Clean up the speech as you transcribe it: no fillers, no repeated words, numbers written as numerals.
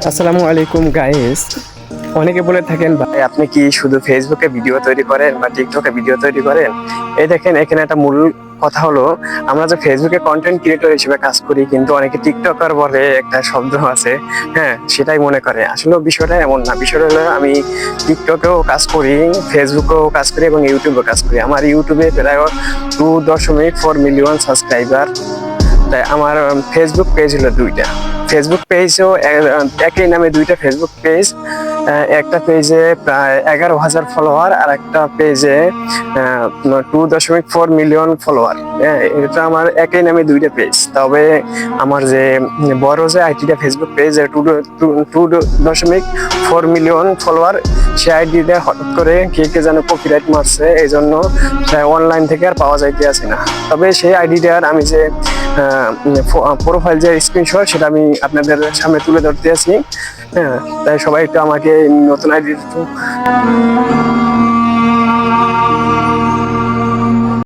আসসালামু আলাইকুম গাইস। অনেকে বলে থাকেন ভাই আপনি কি শুধু ফেসবুকে ভিডিও তৈরি করেন বা টিকটকে ভিডিও তৈরি করেন। এই দেখেন এখানে একটা মূল কথা হলো, আমরা যে ফেসবুকে কন্টেন্ট ক্রিয়েটর হিসেবে কাজ করি কিন্তু অনেকে টিকটকার বলে একটা শব্দ আছে, হ্যাঁ সেটাই মনে করে। আসলে বিষয়টা এমন না, বিষয়টা হলো আমি টিকটকেও কাজ করি, ফেসবুকেও কাজ করি এবং ইউটিউবেও কাজ করি। আমার ইউটিউবে প্রায় 2.4 মিলিয়ন সাবস্ক্রাইবার। তাই আমার ফেসবুক পেজ হলো দুইটা। ফেসবুক পেজও একই নামে দুইটা ফেসবুক পেজ। একটা পেজে প্রায় 11,000 ফলোয়ার আর একটা পেজে 2.4 মিলিয়ন ফলোয়ার। এটা আমার একই নামে দুইটা পেজ। তবে আমার যে বড় যে আইডিটা ফেসবুক পেজ 2.4 মিলিয়ন ফলোয়ার, সে আইডিটা হঠাৎ করে কে যেন কপিরাইট মারছে, এই জন্য অনলাইন থেকে আর পাওয়া যাইতে আছে না। তবে সেই আইডিটার আমি যে প্রোফাইল যে স্ক্রিনশট, সেটা আমি আপনাদের সামনে তুলে ধরতে আছি। হ্যাঁ, তাই সবাই একটু আমাকে নতুন আইডি